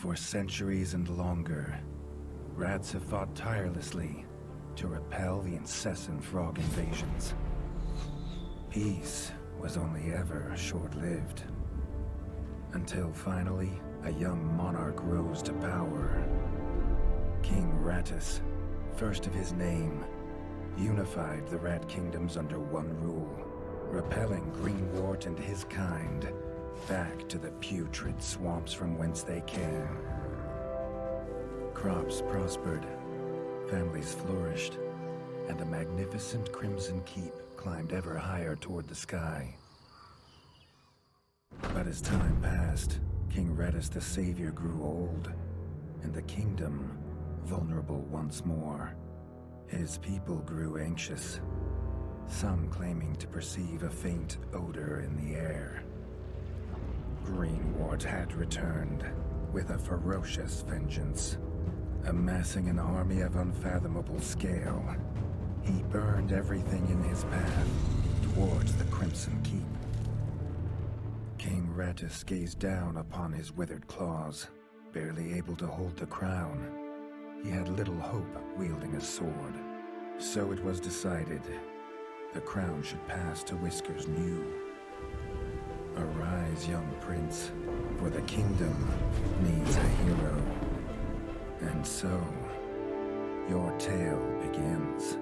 For centuries and longer, rats have fought tirelessly to repel the incessant frog invasions. Peace was only ever short-lived, until finally a young monarch rose to power. King Rattus, first of his name, unified the rat kingdoms under one rule, repelling Greenwort and his kind back to the putrid swamps from whence they came. Crops prospered, families flourished, and a magnificent Crimson Keep climbed ever higher toward the sky. But as time passed, King Rattus the Savior grew old, and the kingdom vulnerable once more. His people grew anxious, some claiming to perceive a faint odor in the air. Greenwort had returned with a ferocious vengeance. Amassing an army of unfathomable scale, he burned everything in his path towards the Crimson Keep. King Rattus gazed down upon his withered claws, barely able to hold the crown. He had little hope wielding a sword. So it was decided the crown should pass to Whiskers New. Arise, young prince, for the kingdom needs a hero. And so, your tale begins.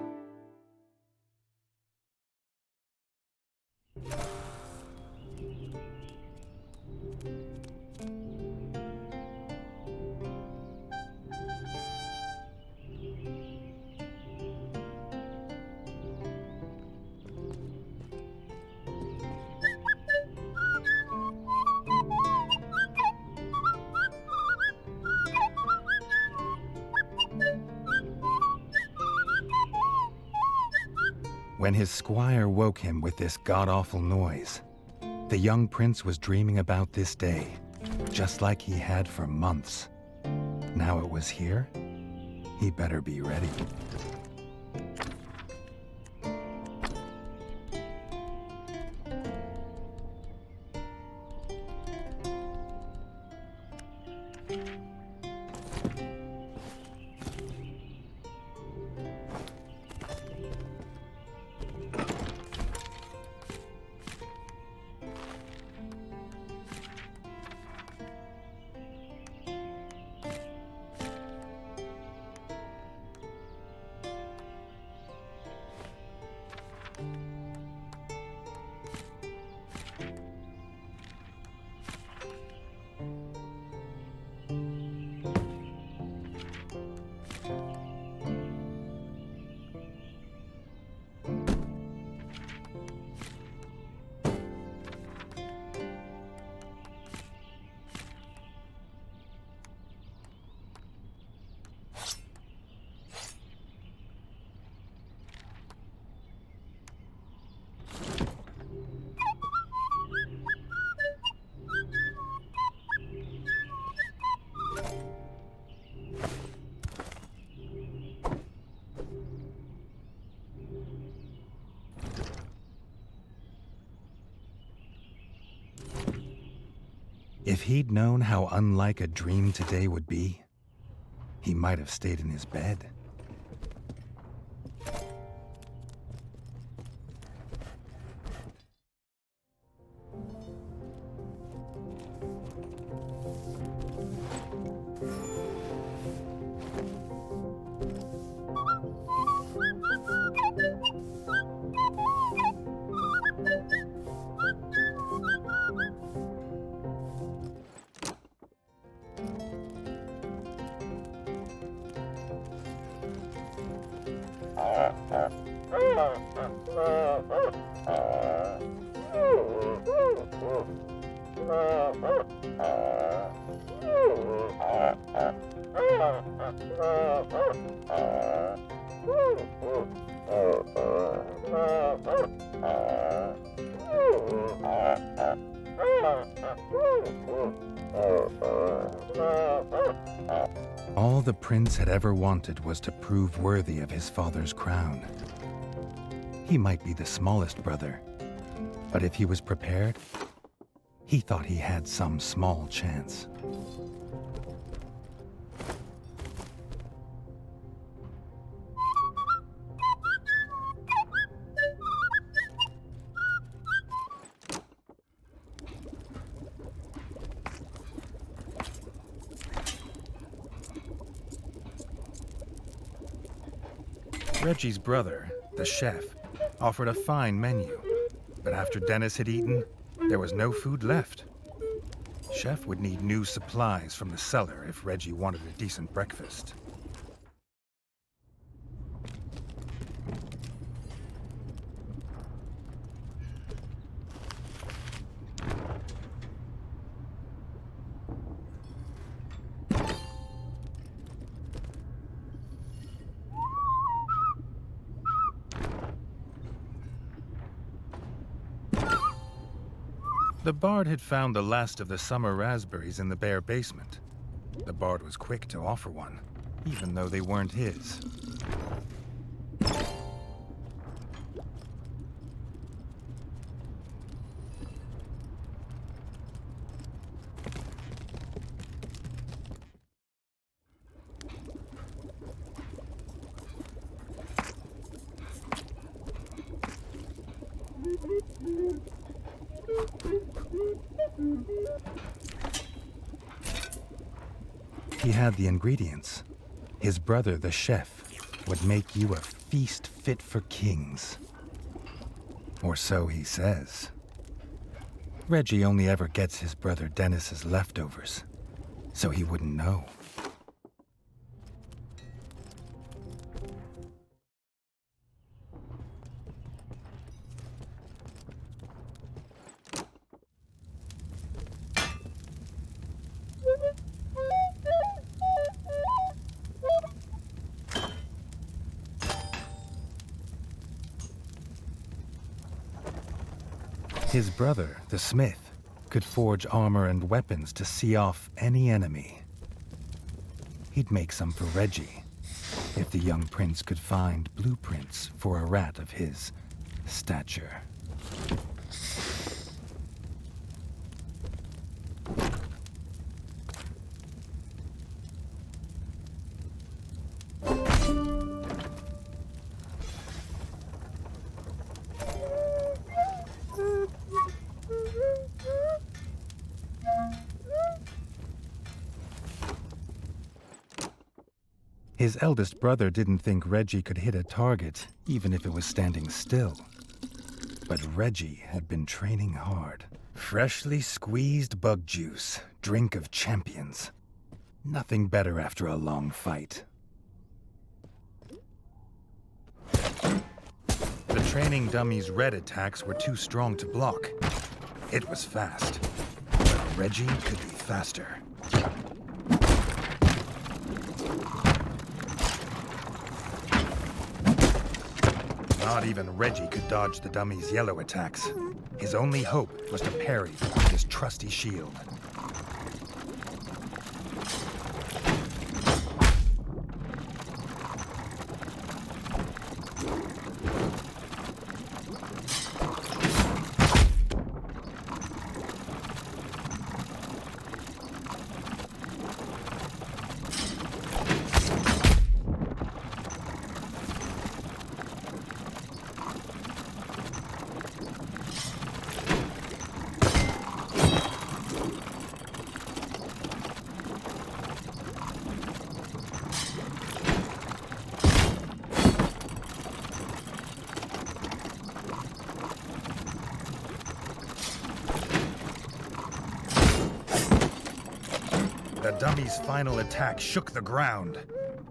When his squire woke him with this god-awful noise, the young prince was dreaming about this day, just like he had for months. Now it was here, he better be ready. If he'd known how unlike a dream today would be, he might have stayed in his bed. All the prince had ever wanted was to prove worthy of his father's crown. He might be the smallest brother, but if he was prepared, he thought he had some small chance. Reggie's brother, the chef, offered a fine menu, but after Dennis had eaten, there was no food left. Chef would need new supplies from the cellar if Reggie wanted a decent breakfast. The bard had found the last of the summer raspberries in the bare basement. The bard was quick to offer one, even though they weren't his. He had the ingredients. His brother, the chef, would make you a feast fit for kings. Or so he says. Reggie only ever gets his brother Dennis's leftovers, so he wouldn't know. His brother, the smith, could forge armor and weapons to see off any enemy. He'd make some for Reggie, if the young prince could find blueprints for a rat of his stature. His eldest brother didn't think Reggie could hit a target, even if it was standing still. But Reggie had been training hard. Freshly squeezed bug juice, drink of champions. Nothing better after a long fight. The training dummy's red attacks were too strong to block. It was fast, but Reggie could be faster. Not even Reggie could dodge the dummy's yellow attacks. His only hope was to parry with his trusty shield. The dummy's final attack shook the ground.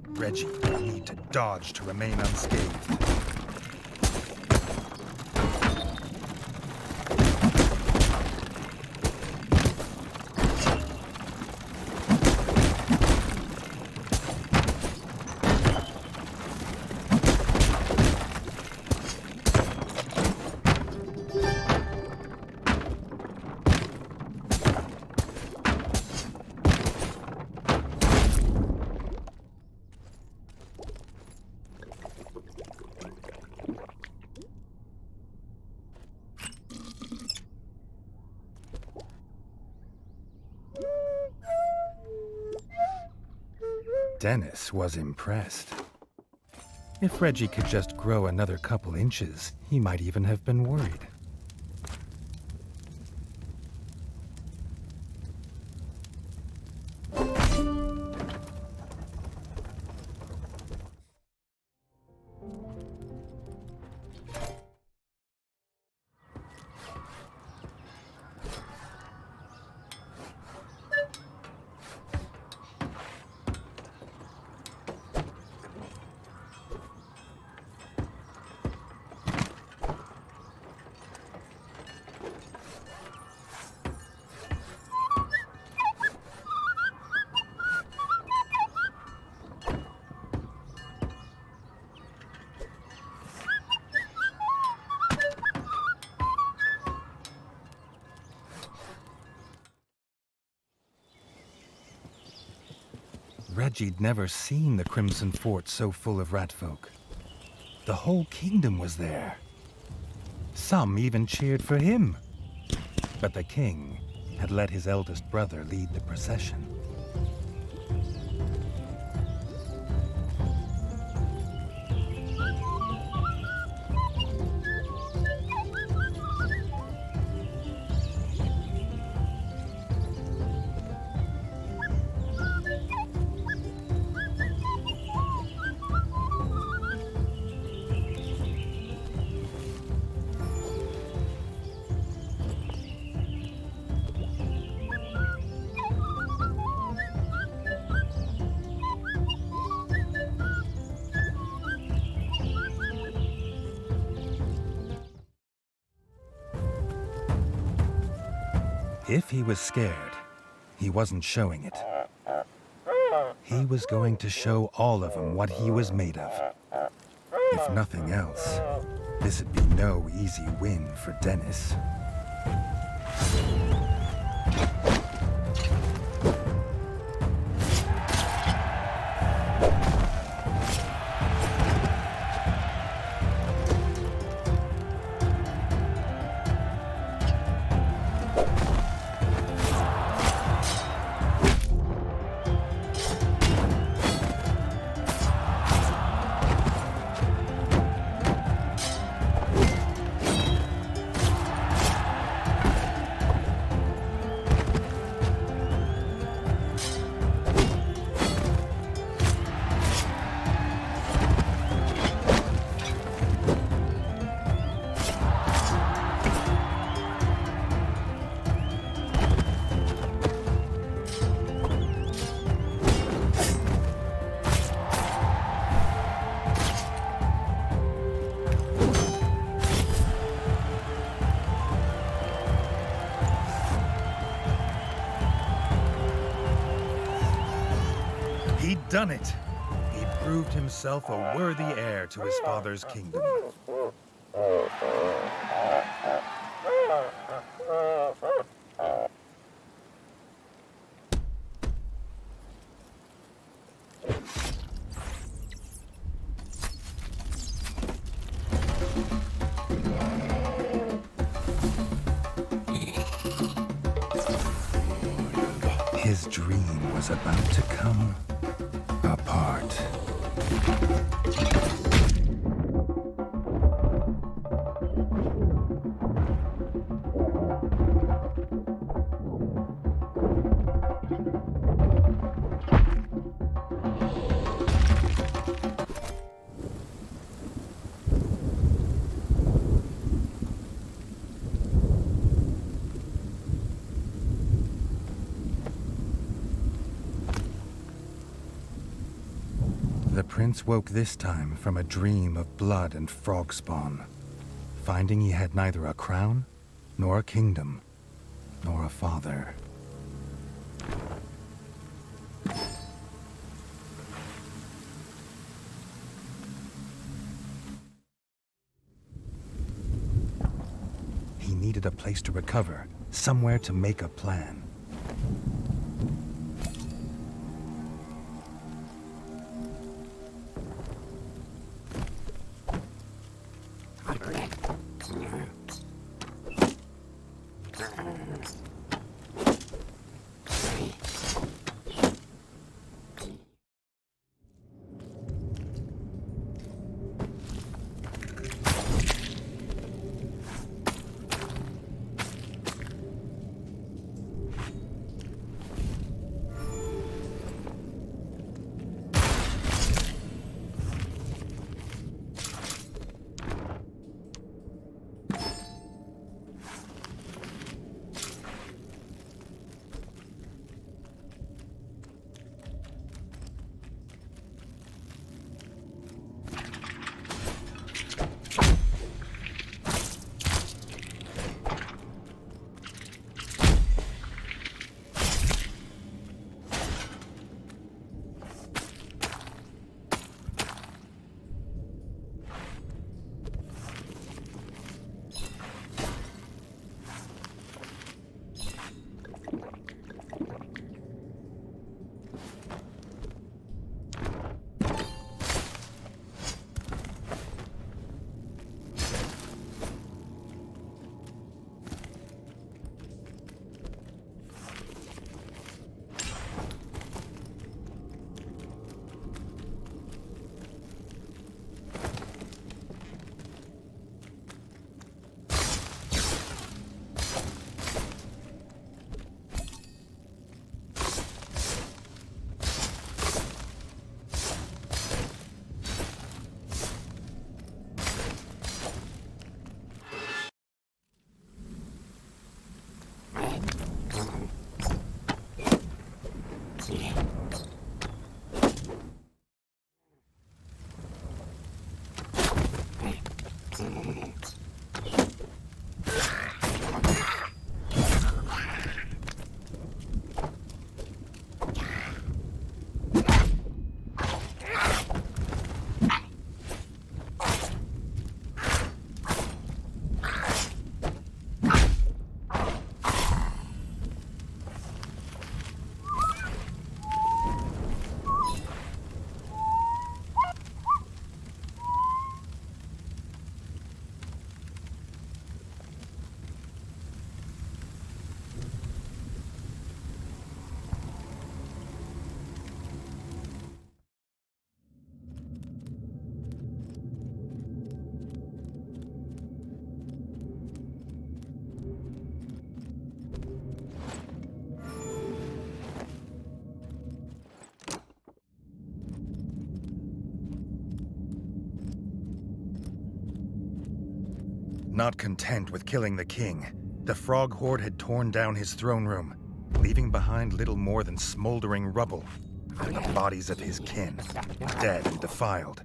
Reggie would need to dodge to remain unscathed. Dennis was impressed. If Reggie could just grow another couple inches, he might even have been worried. Reggie'd never seen the Crimson Fort so full of rat folk. The whole kingdom was there. Some even cheered for him. But the king had let his eldest brother lead the procession. If he was scared, he wasn't showing it. He was going to show all of them what he was made of. If nothing else, this'd be no easy win for Dennis. He'd done it. He'd proved himself a worthy heir to his father's kingdom. His dream was about to come apart. The prince woke this time from a dream of blood and frog spawn, finding he had neither a crown, nor a kingdom, nor a father. He needed a place to recover, somewhere to make a plan. Not content with killing the king, the frog horde had torn down his throne room, leaving behind little more than smoldering rubble. The bodies of his kin, dead and defiled.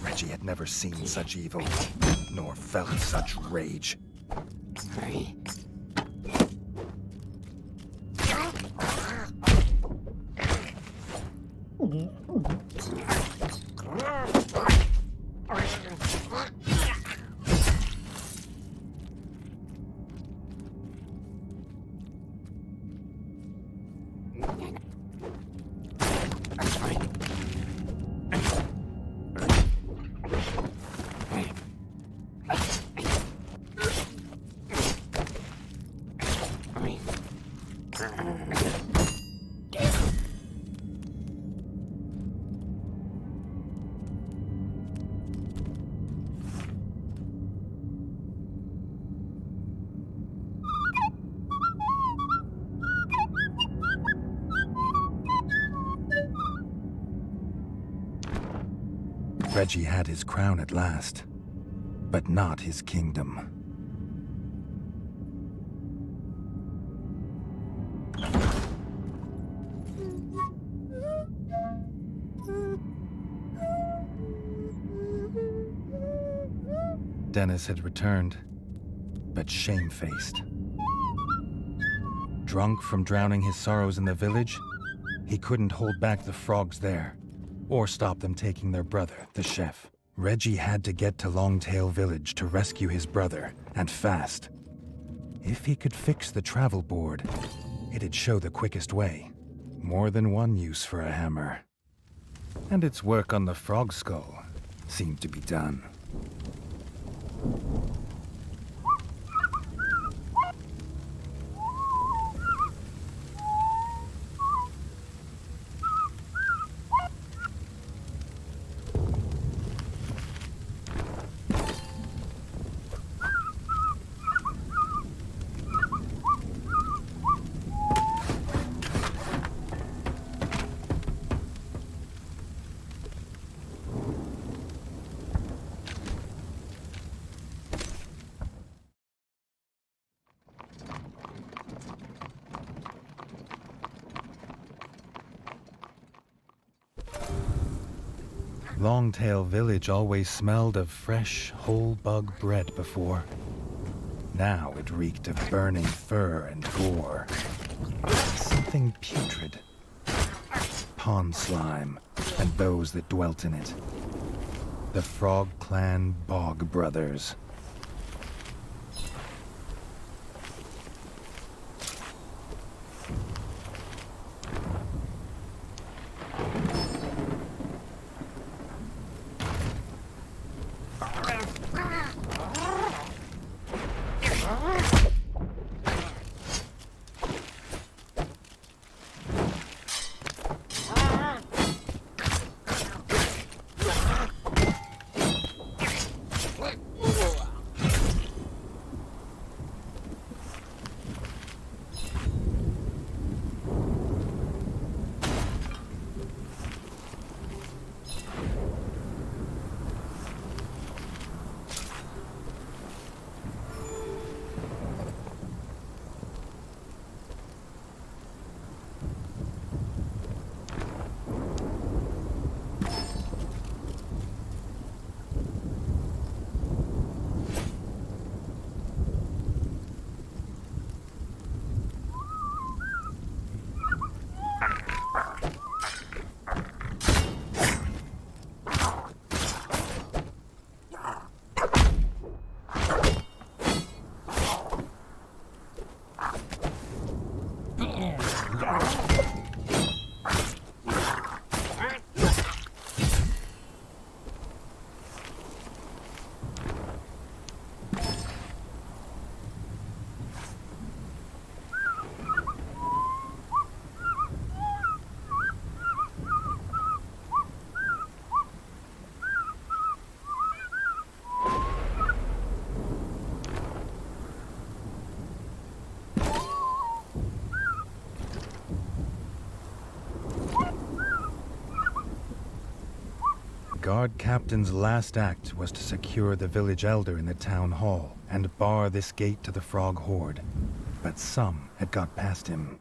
Reggie had never seen such evil, nor felt such rage. Reggie had his crown at last, but not his kingdom. Dennis had returned, but shamefaced. Drunk from drowning his sorrows in the village, he couldn't hold back the frogs there, or stop them taking their brother, the chef. Reggie had to get to Longtail Village to rescue his brother, and fast. If he could fix the travel board, it'd show the quickest way. More than one use for a hammer. And its work on the frog skull seemed to be done. Longtail Village always smelled of fresh, whole bug bread before. Now it reeked of burning fur and gore. Something putrid. Pond slime, and those that dwelt in it. The Frog Clan Bog Brothers. guard captain's last act was to secure the village elder in the town hall and bar this gate to the frog horde. But some had got past him.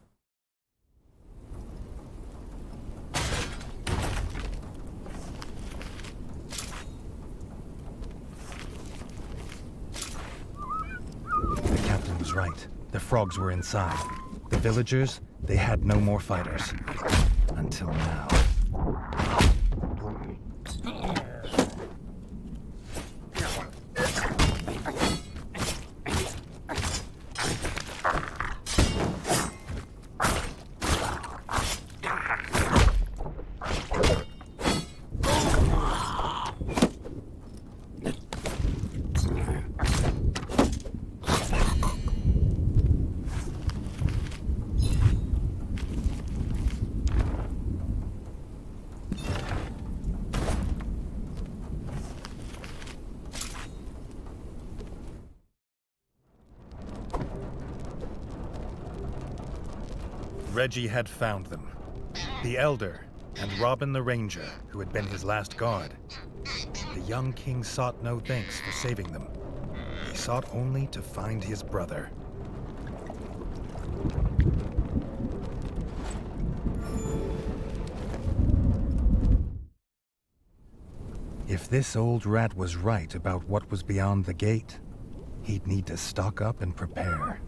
The captain was right. The frogs were inside. The villagers, they had no more fighters. Until now. Reggie had found them. The Elder and Robin the Ranger, who had been his last guard. The young king sought no thanks for saving them. He sought only to find his brother. If this old rat was right about what was beyond the gate, he'd need to stock up and prepare.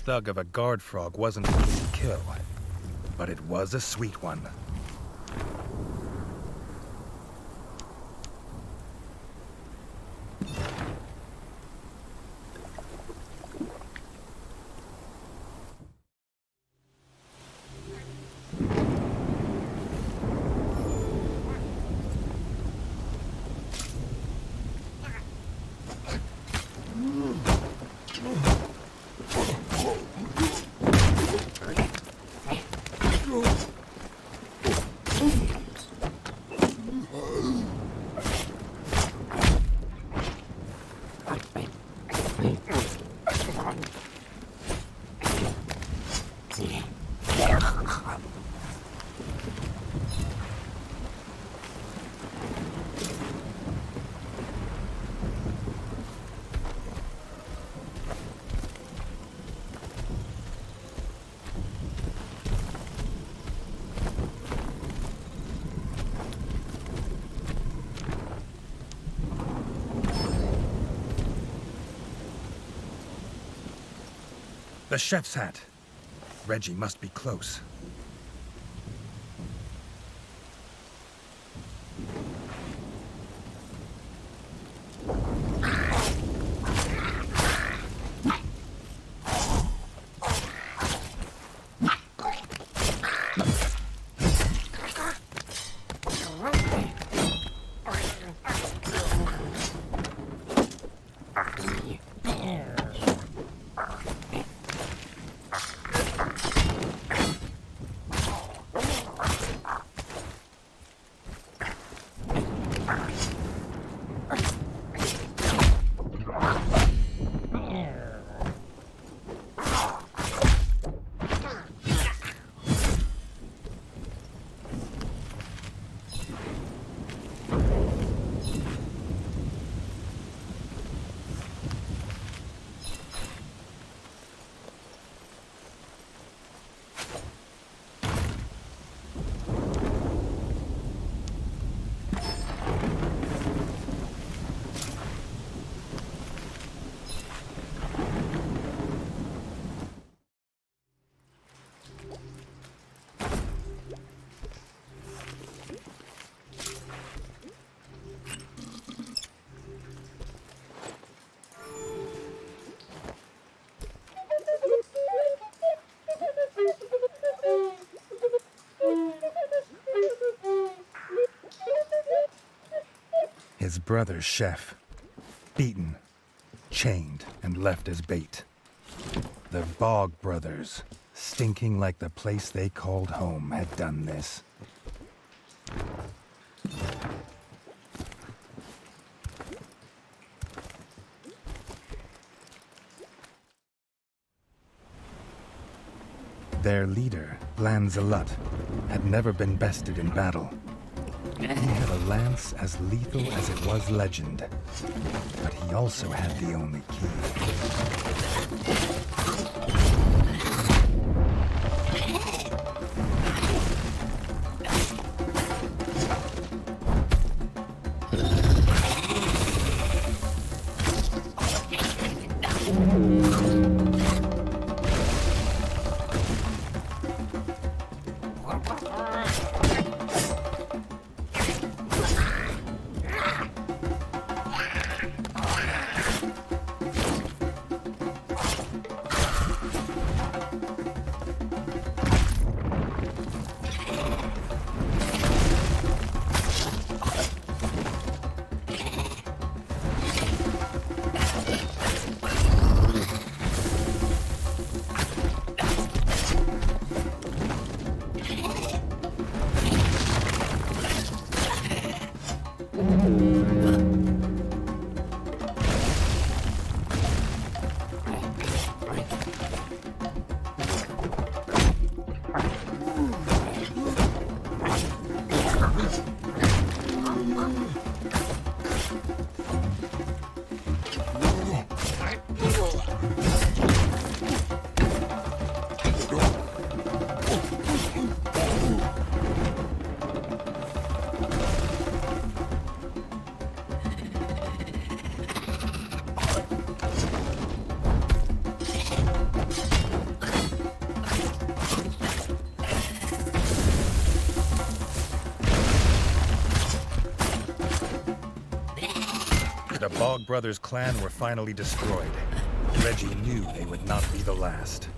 Thug of a guard frog wasn't an easy kill, but it was a sweet one. The chef's hat. Reggie must be close. His brother's chef, beaten, chained, and left as bait. The Bog brothers, stinking like the place they called home, had done this. Their leader, Lanzalut, had never been bested in battle. He had a lance as lethal as it was legend, but he also had the only key. The Bog brothers' clan were finally destroyed. Reggie knew they would not be the last.